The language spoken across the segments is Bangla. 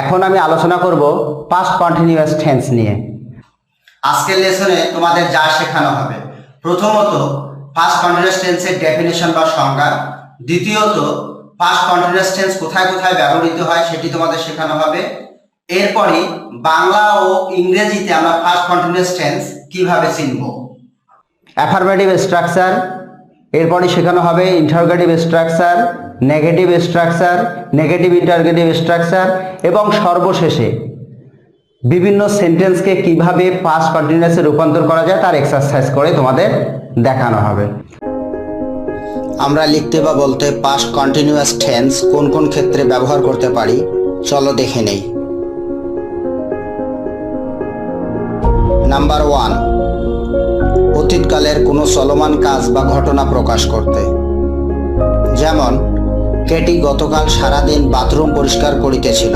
এখন আমি আলোচনা করব পাস্ট কন্টিনিউয়াস টেন্স নিয়ে। আজকের লেসনে তোমাদের যা শেখানো হবে, প্রথমত পাস্ট কন্টিনিউয়াস টেন্সের ডেফিনেশন বা সংজ্ঞা, দ্বিতীয়ত পাস্ট কন্টিনিউয়াস টেন্স কোথায় কোথায় ব্যবহৃত হয় সেটি তোমাদের শেখানো হবে। এরপরে বাংলা ও ইংরেজিতে আমরা পাস্ট কন্টিনিউয়াস টেন্স কিভাবে চিনব। অ্যাফার্মেটিভ স্ট্রাকচার, এরপরে শেখানো হবে interrogative structure, negative structure, negative interrogative structure এবং সর্বশেষে বিভিন্ন সেন্টেন্সকে কিভাবে পাস্ট কন্টিনিউয়াসে রূপান্তর করা যায় তার এক্সারসাইজ করে তোমাদের দেখানো হবে। আমরা লিখতে বা বলতে পাস্ট কন্টিনিউয়াস টেন্স কোন কোন ক্ষেত্রে ব্যবহার করতে পারি চলো দেখে নেই। নাম্বার 1, অতীতকালের কোনো চলমান কাজ বা ঘটনা প্রকাশ করতে। যেমন কেটি গতকাল সারাদিন বাথরুম পরিষ্কার করিতেছিল।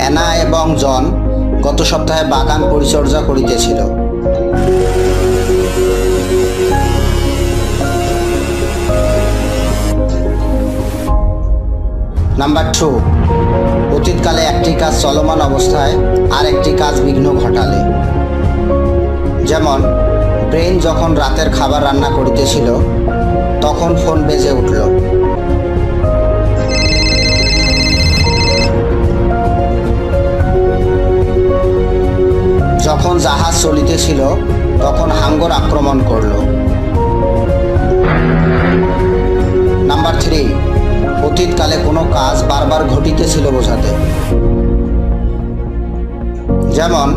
অ্যানা এবং জন গত সপ্তাহে বাগান পরিচর্যা করিতেছিল। নাম্বার 2, অতীতকালে একটি কাজ চলমান অবস্থায় আরেকটি কাজ বিঘ্ন ঘটালে। যেমন ব্রেন যখন রাতের খাবার রান্না করিতেছিল তখন ফোন বেজে উঠল। যখন জাহাজ চলিতেছিল তখন হাঙ্গর আক্রমণ করল। নাম্বার 3, অতীতকালে কোনো কাজ বারবার ঘটিতেছিল বোঝাতে। যেমন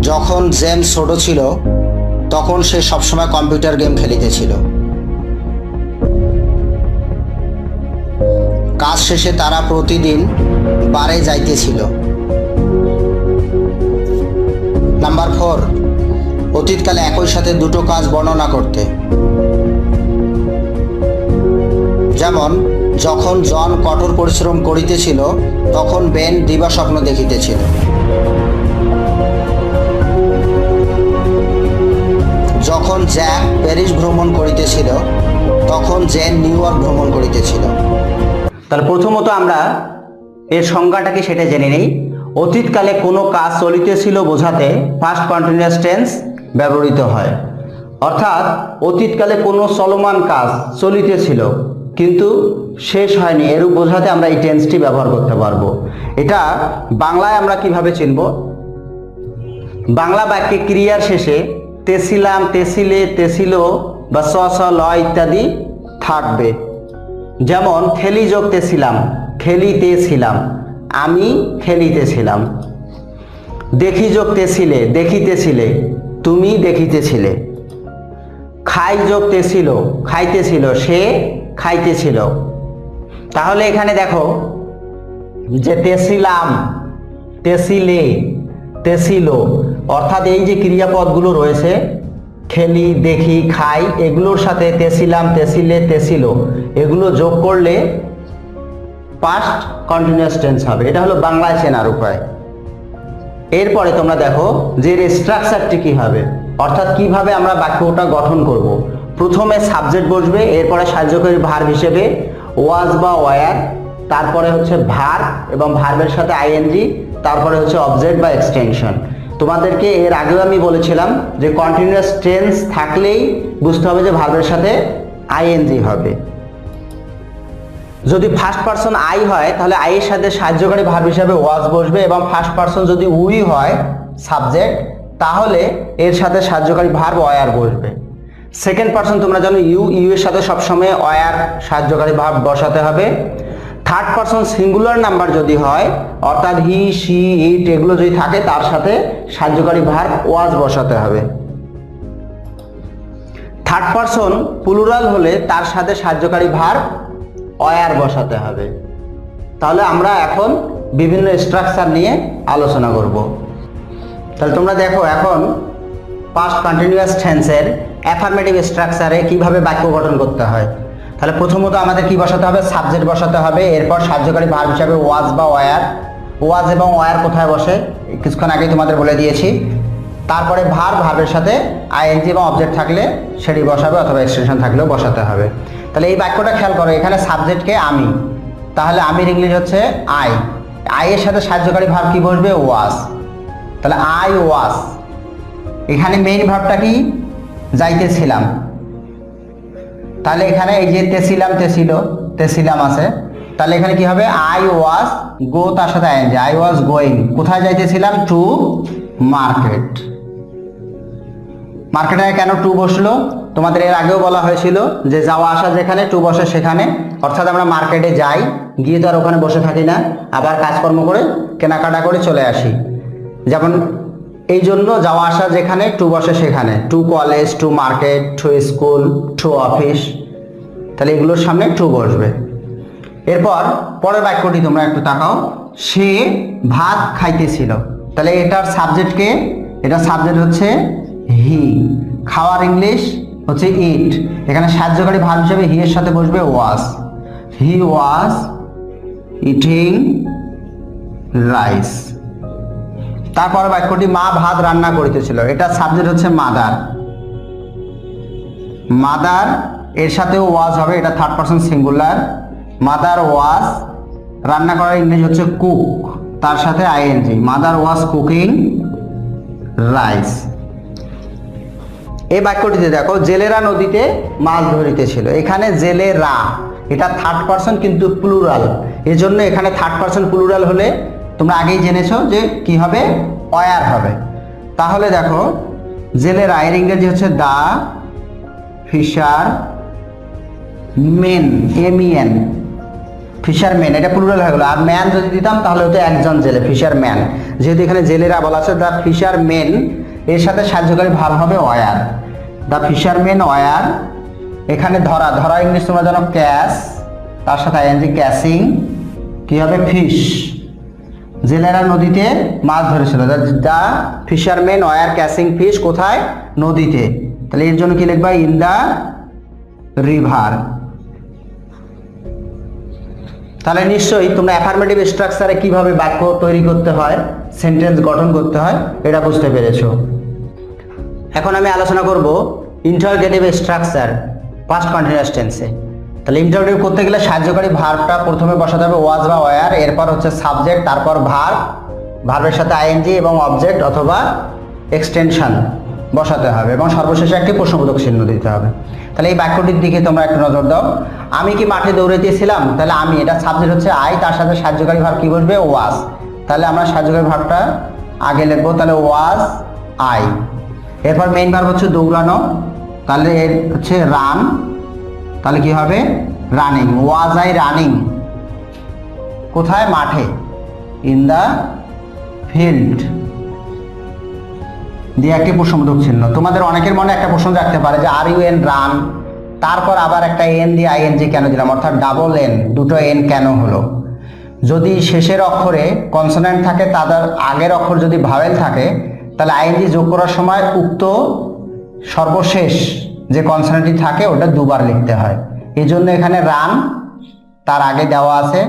যখন জেমস ছোট ছিল তখন সে সবসময় কম্পিউটার গেম খেলিতেছিল। কাজ শেষে তারা প্রতিদিন বারে যাইতেছিল। নাম্বার 4, অতীতকালে একই সাথে দুটো কাজ বর্ণনা করতে। যেমন যখন জন কঠোর পরিশ্রম করিতেছিল তখন বেন দিবা স্বপ্ন দেখিতেছিল। যখন জ্যাক প্যারিস ভ্রমণ করিতেছিল তখন জেন নিউ ইয়র্ক ভ্রমণ করিতেছিল। তাহলে প্রথমত আমরা এর সংজ্ঞাটাকে সেটা জেনে নেই। অতীতকালে কোনো কাজ চলিতেছিল বোঝাতে পাস্ট কন্টিনিউয়াস টেন্স ব্যবহৃত হয়। অর্থাৎ অতীতকালে কোনো চলমান কাজ চলিতেছিল কিন্তু শেষ হয়নি, এরূপ বোঝাতে আমরা এই টেন্সটি ব্যবহার করতে পারবো। এটা বাংলায় আমরা কিভাবে চিনব? বাংলা বাক্যে ক্রিয়ার শেষে তেছিলাম, তেছিলে, তেছিল বা স স ল ইত্যাদি থাকবে। যেমন খেলি যোগ তেছিলাম, খেলিতেছিলাম, আমি খেলিতেছিলাম। দেখি যোগ তেছিলে, দেখিতেছিলে, তুমি দেখিতেছিলে। খাই যোগ তেছিল, খাইতেছিল, সে খাইতেছিল। তাহলে এখানে দেখো যে তেছিলাম, তেছিলে, তেছিল, অর্থাৎ এই যে ক্রিয়াপদগুলো রয়েছে খেলি, দেখি, খাই, এগুলোর সাথে তেছিলাম, তেছিলে, তেছিল এগুলো যোগ করলে পাস্ট কন্টিনিউয়াস টেন্স হবে। এটা হলো বাংলায় চেনার উপায়। এরপরে তোমরা দেখো যে এর স্ট্রাকচারটি কি হবে, অর্থাৎ কিভাবে আমরা বাক্যটা গঠন করব। প্রথমে সাবজেক্ট বসবে, এরপরে সাহায্যকারী ভার্ব হিসেবে ওয়াজ বা ওয়ার, তারপরে হচ্ছে ভার্ব এবং ভার্বের সাথে আইএনজি, তারপরে হচ্ছে অবজেক্ট বা এক্সটেনশন। তোমাদেরকে এর আগেও আমি বলেছিলাম যে কন্টিনিউয়াস টেন্স থাকলেই বুঝতে হবে যে ভার্বের সাথে আইএনজি হবে। যদি ফার্স্ট পারসন আই হয় তাহলে আই এর সাথে সাহায্যকারী ভার্ব হিসেবে ওয়াজ বসবে, এবং ফার্স্ট পারসন যদি উই হয় সাবজেক্ট তাহলে এর সাথে সাহায্যকারী ভার্ব ওয়ার বসবে। সেকেন্ড পারসন তোমরা জানো ইউ, ইউ এর সাথে সবসময় ওয়ার সাহায্যকারী ভার্ব বসাতে হবে। থার্ড পারসন সিঙ্গুলার নাম্বার যদি হয় অর্থাৎ হি, শি, ইট এগুলো যদি থাকে তার সাথে সাহায্যকারী ভার্ব ওয়াজ বসাতে হবে। থার্ড পারসন প্লুরাল হলে তার সাথে সাহায্যকারী ভার্ব ওয়ার বসাতে হবে। তাহলে আমরা এখন বিভিন্ন স্ট্রাকচার নিয়ে আলোচনা করব। তাহলে তোমরা দেখো এখন পাস্ট কন্টিনিউয়াস টেন্সের অ্যাফার্মেটিভ স্ট্রাকচারে কিভাবে বাক্য গঠন করতে হয়। তাহলে প্রথমত আমাদের কি বসাতে হবে? সাবজেক্ট বসাতে হবে, এরপর সাহায্যকারী ভার্ব হিসাবে ওয়াজ বা ওয়ার, ওয়াজ এবং ওয়ার কোথায় বসে কিছুক্ষণ আগে তোমাদের বলে দিয়েছি। তারপরে ভার্বের সাথে আইএনজি এবং অবজেক্ট থাকলে সেটি বসাবে অথবা এক্সটেনশন থাকলেও বসাতে হবে। তাহলে এই বাক্যটা খেয়াল করো, এখানে সাবজেক্টকে আমি, তাহলে আমির ইংলিশ হচ্ছে আই, আই এর সাথে সাহায্যকারী ভার্ব কি বসবে? ওয়াজ। তাহলে আই ওয়াজ। এখানে মেইন ভার্বটা কি? যাইতেছিলাম। তাহলে এখানে এই যে তেছিলাম আছে, তাহলে এখানে কি হবে? আই ওয়াজ গো, তার সাথে আইএনজি, আই ওয়াজ গোয়িং। কোথায় যাইতেছিলাম? To market. মার্কেটে কেন টু বসলো? তোমাদের এর আগেও বলা হয়েছিল যে যাওয়া আসা যেখানে টু বসে সেখানে, অর্থাৎ আমরা মার্কেটে যাই, গিয়ে তো আর ওখানে বসে থাকি না, আবার কাজকর্ম করে কেনাকাটা করে চলে আসি। যেমন এই জন্য যাওয়া আসা যেখানে টু বসে সেখানে, to college, to market, to school, to office, তাহলে এগুলোর সামনে টু বসবে। এরপর পরের বাক্যটি তোমরা একটু তাকাও, সে ভাত খাইতেছিল। তাহলে এটার সাবজেক্টকে, এটা সাবজেক্ট হচ্ছে হি, খাওয়ার ইংলিশ হচ্ছে ইট। এখানে সাহায্যকারী ভার্ব হিসেবে হি এর সাথে বসবে ওয়াজ, হি ওয়াজ ইটিং রাইস। তারপরে বাক্যটি মা ভাত রান্না করিতেছিল, এটা সাবজেক্ট হচ্ছে মাদার, মাদার এর সাথেও ওয়াজ হবে, এটা third person singular. Mother was, রান্না করার ইংলিশ হচ্ছে কুক, তার সাথে ING, mother was cooking rice. এই বাক্যটিতে দেখো, জেলেরা নদীতে মাছ ধরিতেছিল। এখানে জেলেরা, এটা থার্ড পারসন কিন্তু প্লুরাল, এজন্য এখানে থার্ড পারসন প্লুরাল হলে তোমরা আগেই জেনেছো যে কি হবে? অয়ার হবে। তাহলে দেখো, জেলেরা এর ইংরেজি হচ্ছে দা ফিশার মেন, এমইএন, ফিশারম্যান, এটা প্লুরাল হয়ে গেল। আর ম্যান যদি দিতাম তাহলে হতো একজন জেলে, ফিশারম্যান। যেহেতু এখানে জেলেরা বলা আছে, দ্য ফিশারম্যান এর সাথে সাহায্যকারী ভার্ব হবে ওয়ার, দ্য ফিশারম্যান ওয়ার। এখানে ধরা, ধরা ইংলিশ তোমরা জানো ক্যাচ, তার সাথে আইএনজি ক্যাচিং, কি হবে? ফিশ। জেলেরা নদীতে মাছ ধরেছিল, the fisherman were catching fish, কোথায়? নদীতে। তাহলে এর জন্য কি লিখবা? In the river. তাহলে নিশ্চয়ই তোমরা অ্যাফার্মেটিভ স্ট্রাকচারে কিভাবে বাক্য তৈরি করতে হয়, সেন্টেন্স গঠন করতে হয়, এটা বুঝতে পেরেছো। এখন আমি আলোচনা করব ইন্টারোগেটিভ স্ট্রাকচার পাস্ট কন্টিনিউয়াস টেন্সে। তাহলে ইন্টারোগেটিভ করতে গেলে সাহায্যকারী ভার্বটা প্রথমে বসাতে হবে ওয়াজ বা ওয়ার, এরপর হচ্ছে সাবজেক্ট, তারপর ভার্ব, ভার্বের সাথে আইএনজি এবং অবজেক্ট অথবা এক্সটেনশন বসাতে হবে, এবং সর্বশেষে একটি প্রশ্নবোধক চিহ্ন দিতে হবে। তাহলে এই বাক্যটির দিকে তোমরা একটু নজর দাও। আমি কি মাঠে দৌড়াইতেছিলাম? তাহলে আমি, এটা সাবজেক্ট হচ্ছে আই, তার সাথে সাহায্যকারী ভার্ব কি বসবে? ওয়াজ। তাহলে আমরা সাহায্যকারী ভার্বটা আগে লিখবো, তাহলে ওয়াজ আই। এরপর মেইন ভার্ব হচ্ছে দৌড়ানো, তাহলে এর হচ্ছে রান, তাহলে কি হবে? রানিং, ওয়াজ আই রানিং, কোথায়? মাঠে, ইন দ্য ফিল্ড দিয়ে একটি প্রশ্নবোধক চিহ্ন। তোমাদের অনেকের মনে একটা প্রশ্ন রাখতে পারে যে আর ইউ এন রান, তারপর আবার একটা এন দিয়ে আইএনজি কেন দিলাম, অর্থাৎ ডাবল এন, দুটো এন কেন হলো? যদি শেষের অক্ষরে কনসোনেন্ট থাকে, তাদের আগের অক্ষর যদি ভাওয়েল থাকে, তাহলে আইএনজি যোগ করার সময় উক্ত সর্বশেষ যে কনসোনেন্টটি থাকে ওটা দুবার লিখতে হয়। এই জন্য এখানে রান, তার আগে দেওয়া আছে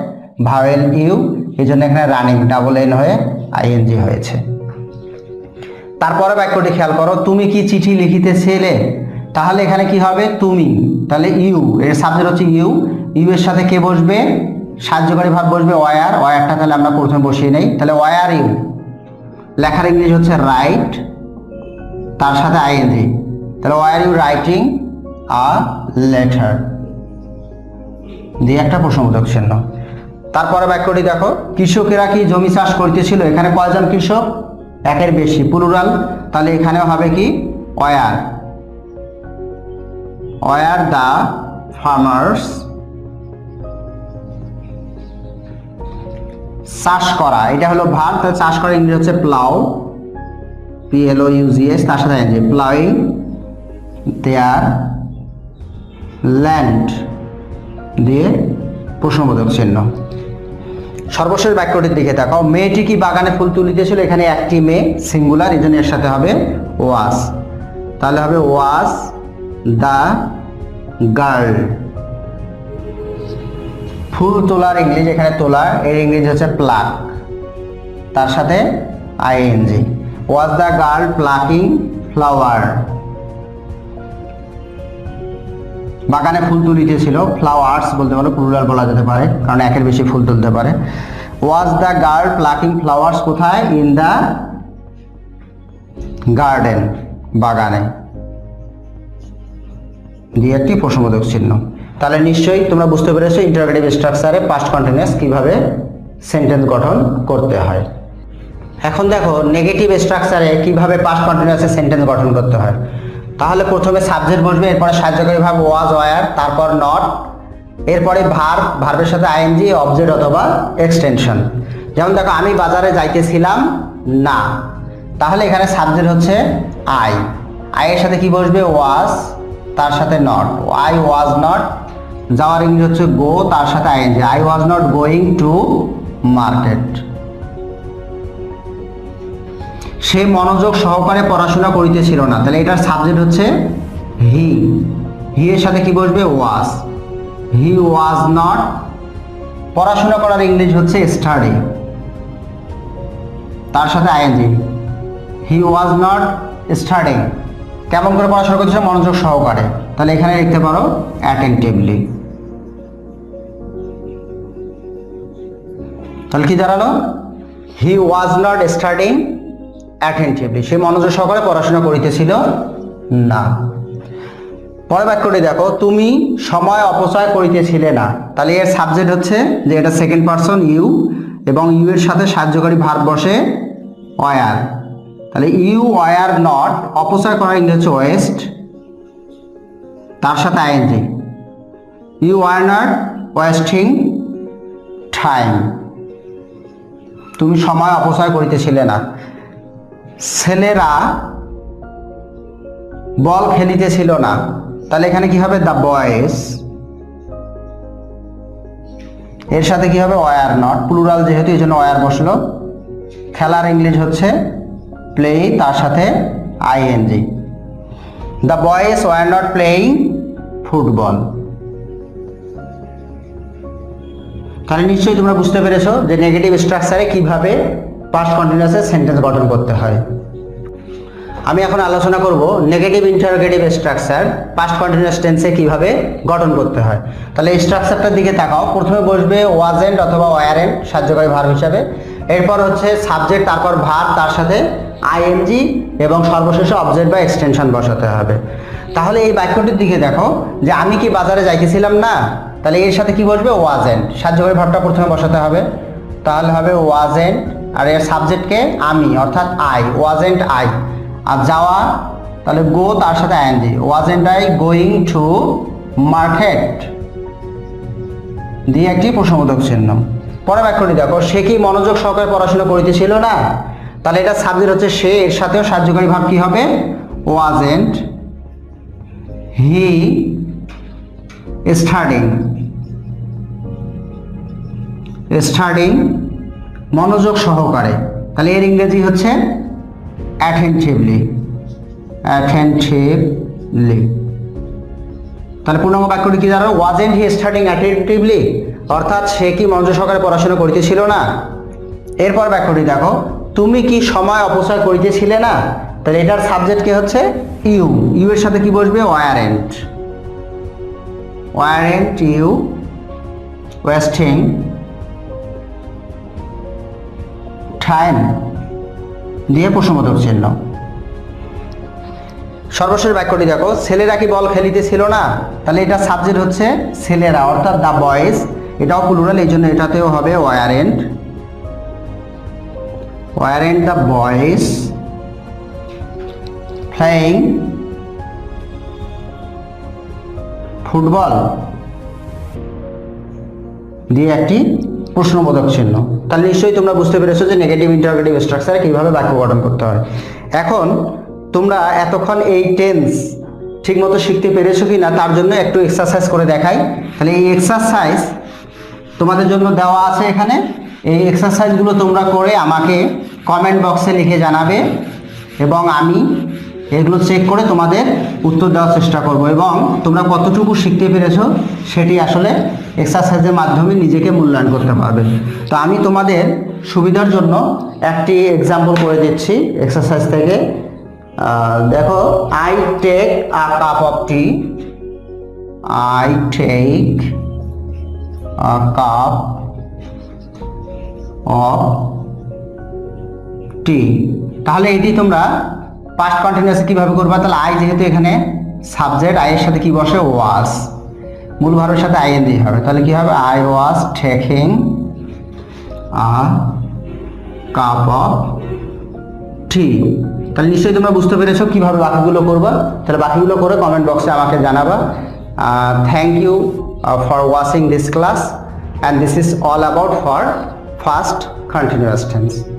ভাওয়েল ইউ, এই জন্য এখানে রানিং ডাবল এন হয়ে আইএনজি হয়েছে। তারপরে বাক্যটি খেয়াল করো, তুমি কি চিঠি লিখিতেছিলে? তাহলে এখানে কি হবে? তুমি, তাহলে ইউ, এর সাবজেক্ট হচ্ছে ইউ, ইউ এর সাথে কে বসবে? সাহায্যকারী ভার্ব বসবে ওয়ার, ওয়ারটা তাহলে আমরা প্রথমে বসিয়ে নেই, তাহলে ওয়ার ইউ। লেখার ইংলিশ হচ্ছে রাইট, তার সাথে আইএনজি, তাহলে were you writing a letter দিয়ে একটা প্রশ্নবোধক চিহ্ন। তারপরে বাক্যটি দেখো, কৃষকেরা কি জমি চাষ করিতেছিল? এখানে কয়জন কৃষক? একের বেশি, প্লুরাল, তাহলে এখানেও হবে কি? ওয়ার, ওয়ার দ্য ফার্মার্স চাষ করা, এটা হলো ভার্ব, তাহলে চাষ করা ইংরেজি হচ্ছে প্লাউ, PLOUGS, তার সাথে আইএনজি, প্লাউইং দেয়ার ল্যান্ড দিয়ে প্রশ্নবোধক চিহ্ন। সর্বশেষ বাক্যটির দিকে তাকাও, মেয়েটি কি বাগানে ফুল তুলিতেছিল? এখানে একটি মেয়ে, সিঙ্গুলার, এই জন্য এর সাথে হবে ওয়াজ, তাহলে হবে ওয়াজ দ্য গার্ল। ফুল তোলার ইংলিশ, এখানে তোলা, এর ইংরেজি হচ্ছে প্লাক, তার সাথে ING. Was the girl plucking flower, বাগানে ফুল তুলিতেছিল, ফ্লাওয়ার্স বলতে পারো, প্লুরাল বলা যেতে পারে কারণ একের বেশি ফুল তুলতে পারে। ওয়াজ দ্য গার্ল প্লাকিং ফ্লাওয়ার্স কোথায়? ইন দ্য গার্ডেন, বাগানে, দিয়ে একটি প্রশ্নবোধক চিহ্ন। তাহলে নিশ্চয়ই তোমরা বুঝতে পেরেছো ইন্টারোগেটিভ স্ট্রাকচারে পাস্ট কন্টিনিউয়াস কিভাবে সেন্টেন্স গঠন করতে হয়। এখন দেখো নেগেটিভ স্ট্রাকচারে কিভাবে পাস্ট কন্টিনিউয়াসে সেন্টেন্স গঠন করতে হয়। তাহলে প্রথমে সাবজেক্ট বসবে, এরপরে সাহায্যকারী ভার্ব ওয়াজ, ওয়্যার, তারপর নট, এরপরে ভার্বের সাথে আইএনজি, অবজেক্ট অথবা এক্সটেনশন। যেমন দেখো আমি বাজারে যাইতেছিলাম না, তাহলে এখানে সাবজেক্ট হচ্ছে আই, আইয়ের সাথে কি বসবে? ওয়াজ, তার সাথে নট, আই ওয়াজ নট, যাওয়ার ইংরেজি হচ্ছে গো, তার সাথে ING, I was not going to market. সে মনোযোগ সহকারে পড়াশোনা করিতেছিল না, তাহলে এটার সাবজেক্ট হচ্ছে হি, হি এর সাথে কি বসবে? ওয়াজ, হি ওয়াজ নট, পড়াশোনা করার ইংলিশ হচ্ছে স্টাডি, তার সাথে ING, he was not studying, কেমন করে পড়াশোনা করতেছে? মনোযোগ সহকারে, তাহলে এখানে লিখতে পারো অ্যাটেন্টিভলি। তাহলে কি দাঁড়ালো? হি ওয়াজ নট স্টাডিং অ্যাটেন্টিভলি, সে মনোযোগ সহকারে পড়াশোনা করিতেছিল না। পরের বাক্যটি দেখো, তুমি সময় অপচয় করিতেছিলে না, তাহলে এর সাবজেক্ট হচ্ছে যে এটা সেকেন্ড পারসন ইউ, এবং ইউ এর সাথে সাহায্যকারী ভার্ব বসে ওয়্যার, তাহলে ইউ ওয়্যার নট, অপচয় করার ইংরেজি হচ্ছে ওয়েস্ট, তার সাথে ING, you were not wasting time, তুমি সময় অপচয় করিতেছিলে না। ছেলেরা বল খেলিতেছিল না, তাহলে এখানে কি হবে? দ্য বয়েজ, এর সাথে কি হবে? ওয়্যার নট, প্লুরাল যেহেতু এই জন্য ওয়্যার বসলো। খেলার ইংলিশ হচ্ছে প্লে, তার সাথে ING, the boys were not playing football. তাহলে নিশ্চয়ই তোমরা বুঝতে পেরেছো যে নেগেটিভ স্ট্রাকচারে কিভাবে পাস্ট কন্টিনিউয়াসে সেন্টেন্স গঠন করতে হয়। আমি এখন আলোচনা করব negative interrogative structure past continuous টেন্সে কিভাবে গঠন করতে হয়। তাহলে এই স্ট্রাকচারটার দিকে তাকাও। প্রথমে বসবে ওয়াজেন্ট অথবা ওয়্যারেন্ট সাহায্যকারী ভার্ব হিসাবে, এরপর হচ্ছে সাবজেক্ট, তারপর ভার্ব, তার সাথে আইএনজি, এবং সর্বশেষে অবজেক্ট বা এক্সটেনশন বসাতে হবে। তাহলে এই বাক্যটির দিকে দেখো যে আমি কি বাজারে যাইতেছিলাম না, তাহলে এর সাথে কি বসবে? ওয়াজেন্ট, সাহায্যকারী ভার্বটা প্রথমে বসাতে হবে, তাহলে হবে ওয়াজেন্ট, আর এর সাবজেক্টকে আমি অর্থাৎ আই, ওয়াজেন্ট আই, আর যাওয়া তাহলে গো, তার সাথে ING, wasn't I going to market, দিয়ে একটি প্রশ্নবোধক চিহ্ন। পরের বাক্যটি দেখো, সে কি মনোযোগ সহকারে পড়াশোনা করিতেছিল না, তাহলে এটা সাবজেক্ট হচ্ছে সে, এর সাথেও সাহায্যকারী ভাব কি হবে? ওয়াজেন্ট হি স্টাডিং, স্টাডিং মনোযোগ সহকারে, তাহলে এর ইংরেজি হচ্ছে অ্যাটেন্টিভলি, অ্যাটেন্টিভলি। তাহলে পূর্ণাঙ্গ বাক্যটি কি দাঁড়ালো? ওয়াজেন্ট হি স্টাডিং অ্যাটেন্টিভলি, অর্থাৎ সে কি মনোযোগ সহকারে পড়াশোনা করিতেছিল না। এরপর বাক্যটি দেখো, তুমি কি সময় অপচয় করিতেছিলে না, তাহলে এটার সাবজেক্ট কি হচ্ছে? ইউ, ইউ এর সাথে কি বসবে? ওয়্যারেন্ট, ওয়্যারেন্ট ইউ ওয়েস্টিং টাইম, দিয়ে প্রশ্নবোধক চিহ্ন। সর্বশেষ বাক্যটি দেখো, ছেলেরা কি বল খেলিতেছিল না, তাহলে এটা সাবজেক্ট হচ্ছে ছেলেরা অর্থাৎ দ্য বয়েজ, এটাও প্লুরাল এই জন্য এটাতেও হবে ওয়্যারেন্ট, ওয়্যারেন্ট দ্য বয়েজ প্লেয়িং ফুটবল, দিয়ে একটি প্রশ্নবোধক চিহ্ন। তাহলে নিশ্চয়ই তোমরা বুঝতে পেরেছো যে নেগেটিভ ইন্টারোগেটিভ স্ট্রাকচারে কিভাবে বাক্য গঠন করতে হয়। এখন তোমরা এতক্ষণ এই টেন্স ঠিকমতো শিখতে পেরেছো কি না তার জন্য একটু এক্সারসাইজ করে দেখাই। তাহলে এই এক্সারসাইজ তোমাদের জন্য দেওয়া আছে এখানে, এই এক্সারসাইজগুলো তোমরা করে আমাকে কমেন্ট বক্সে লিখে জানাবে, এবং আমি এগুলো চেক করে তোমাদের উত্তর দেওয়ার চেষ্টা করব এবং তোমরা কতটুকু শিখতে পেরেছো সেটি আসলে এক্সারসাইজের মাধ্যমে নিজেকে মূল্যায়ন করতে পারবে। তো আমি তোমাদের সুবিধার জন্য একটি এক্সাম্পল করে দিচ্ছি এক্সারসাইজ থেকে। দেখো, I take a cup of tea, I take a cup of tea. তাহলে এটি তোমরা পাস্ট কন্টিনিউয়াস কিভাবে করবা? তাহলে আই যেহেতু এখানে সাবজেক্ট, আই এর সাথে কি বসে? ওয়াজ। মূল ভার্বের সাথে আইএনজি হবে। তাহলে কি হবে? I was taking a cup of tea. তাহলে নিশ্চয়ই তোমরা বুঝতে পেরেছো কিভাবে বাকিগুলো করবা। তাহলে বাকিগুলো করে কমেন্ট বক্সে আমাকে জানাবা। Thank you for watching this class, and this is all about for past continuous tense.